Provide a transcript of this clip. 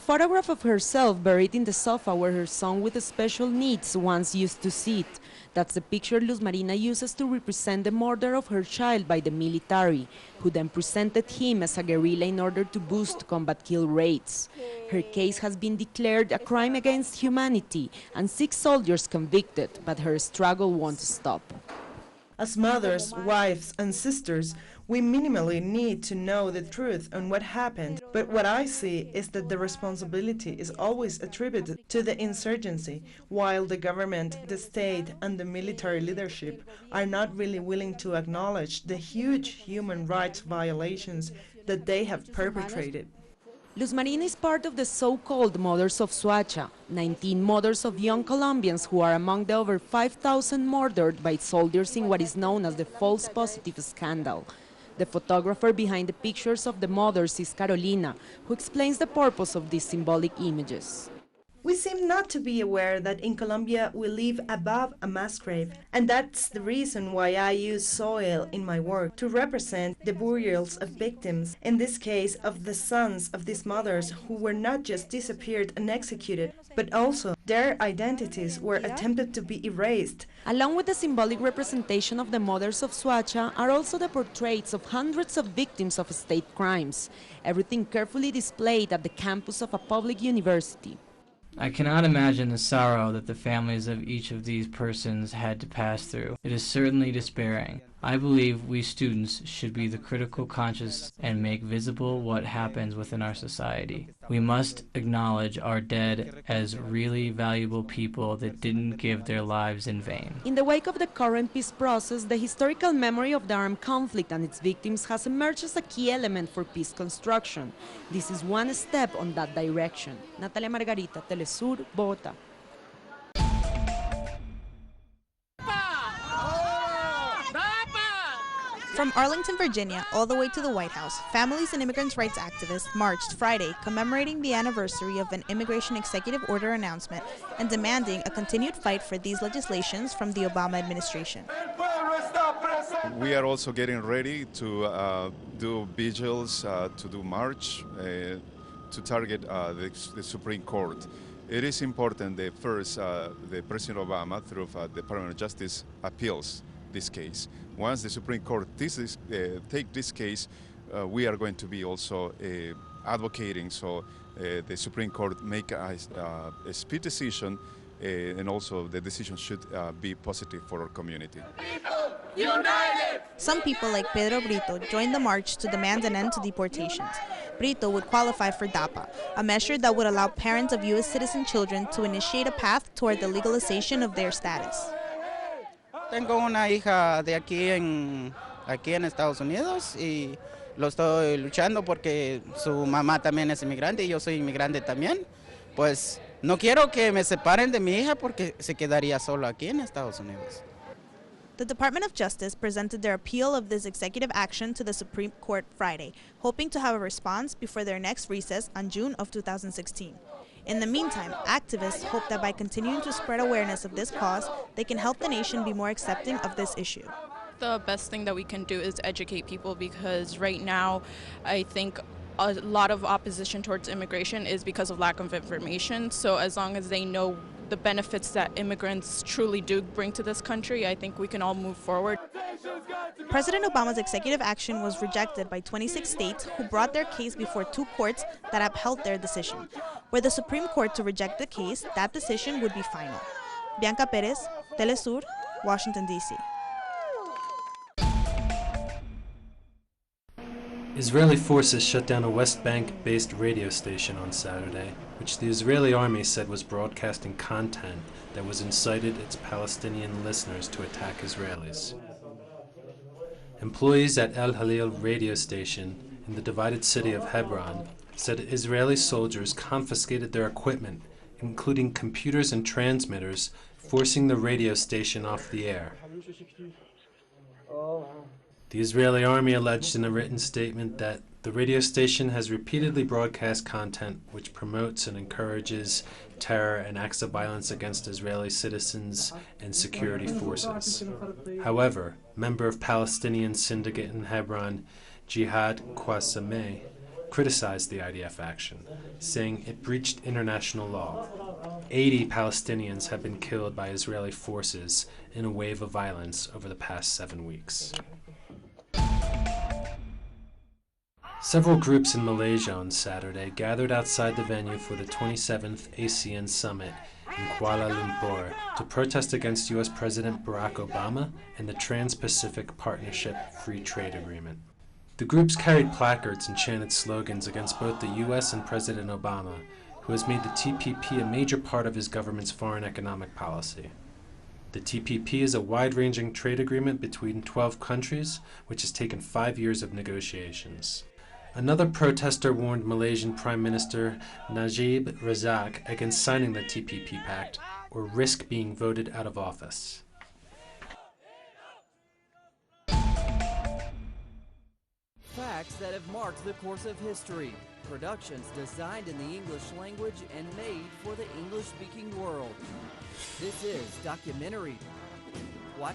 photograph of herself buried in the sofa where her son with special needs once used to sit. That's the picture Luz Marina uses to represent the murder of her child by the military, who then presented him as a guerrilla in order to boost combat kill rates. Her case has been declared a crime against humanity and 6 soldiers convicted, but her struggle won't stop. As mothers, wives, and sisters, we minimally need to know the truth on what happened, but what I see is that the responsibility is always attributed to the insurgency, while the government, the state, and the military leadership are not really willing to acknowledge the huge human rights violations that they have perpetrated. Luz Marina is part of the so-called Mothers of Soacha, 19 mothers of young Colombians who are among the over 5,000 murdered by soldiers in what is known as the false positive scandal. The photographer behind the pictures of the mothers is Carolina, who explains the purpose of these symbolic images. We seem not to be aware that in Colombia we live above a mass grave, and that's the reason why I use soil in my work to represent the burials of victims, in this case of the sons of these mothers who were not just disappeared and executed, but also their identities were attempted to be erased. Along with the symbolic representation of the mothers of Soacha are also the portraits of hundreds of victims of state crimes, everything carefully displayed at the campus of a public university. I cannot imagine the sorrow that the families of each of these persons had to pass through. It is certainly despairing. I believe we students should be the critical conscious and make visible what happens within our society. We must acknowledge our dead as really valuable people that didn't give their lives in vain. In the wake of the current peace process, the historical memory of the armed conflict and its victims has emerged as a key element for peace construction. This is one step on that direction. Natalia Margarita, Telesur, Bogotá. From Arlington, Virginia, all the way to the White House, families and immigrants' rights activists marched Friday commemorating the anniversary of an immigration executive order announcement and demanding a continued fight for these legislations from the Obama administration. We are also getting ready to do vigils, to do march, to target the Supreme Court. It is important that first the President Obama, through the Department of Justice, appeals this case. Once the Supreme Court take this case, we are going to be also advocating so the Supreme Court make a speedy decision, and also the decision should be positive for our community. United! Some people like Pedro Brito joined the march to demand an end to deportations. Brito would qualify for DAPA, a measure that would allow parents of U.S. citizen children to initiate a path toward the legalization of their status. Tengo una hija de aquí en Estados Unidos y lo estoy luchando porque su mamá también es inmigrante y yo soy inmigrante también. Pues no quiero que me separen de mi hija porque se quedaría solo aquí en Estados Unidos. The Department of Justice presented their appeal of this executive action to the Supreme Court Friday, hoping to have a response before their next recess on June of 2016. In the meantime, activists hope that by continuing to spread awareness of this cause, they can help the nation be more accepting of this issue. The best thing that we can do is educate people, because right now I think a lot of opposition towards immigration is because of lack of information. So as long as they know the benefits that immigrants truly do bring to this country, I think we can all move forward. President Obama's executive action was rejected by 26 states who brought their case before 2 courts that upheld their decision. Were the Supreme Court to reject the case, that decision would be final. Bianca Perez, Telesur, Washington, D.C. Israeli forces shut down a West Bank-based radio station on Saturday, which the Israeli army said was broadcasting content that was incited its Palestinian listeners to attack Israelis. Employees at El Halil radio station in the divided city of Hebron said Israeli soldiers confiscated their equipment, including computers and transmitters, forcing the radio station off the air. The Israeli army alleged in a written statement that the radio station has repeatedly broadcast content which promotes and encourages terror and acts of violence against Israeli citizens and security forces. However, member of Palestinian syndicate in Hebron, Jihad Qassem, criticized the IDF action, saying it breached international law. 80 Palestinians have been killed by Israeli forces in a wave of violence over the past 7 weeks. Several groups in Malaysia on Saturday gathered outside the venue for the 27th ASEAN Summit in Kuala Lumpur to protest against U.S. President Barack Obama and the Trans-Pacific Partnership Free Trade Agreement. The groups carried placards and chanted slogans against both the U.S. and President Obama, who has made the TPP a major part of his government's foreign economic policy. The TPP is a wide-ranging trade agreement between 12 countries, which has taken 5 years of negotiations. Another protester warned Malaysian Prime Minister Najib Razak against signing the TPP pact or risk being voted out of office. Facts that have marked the course of history. Productions designed in the English language and made for the English-speaking world. This is Documentary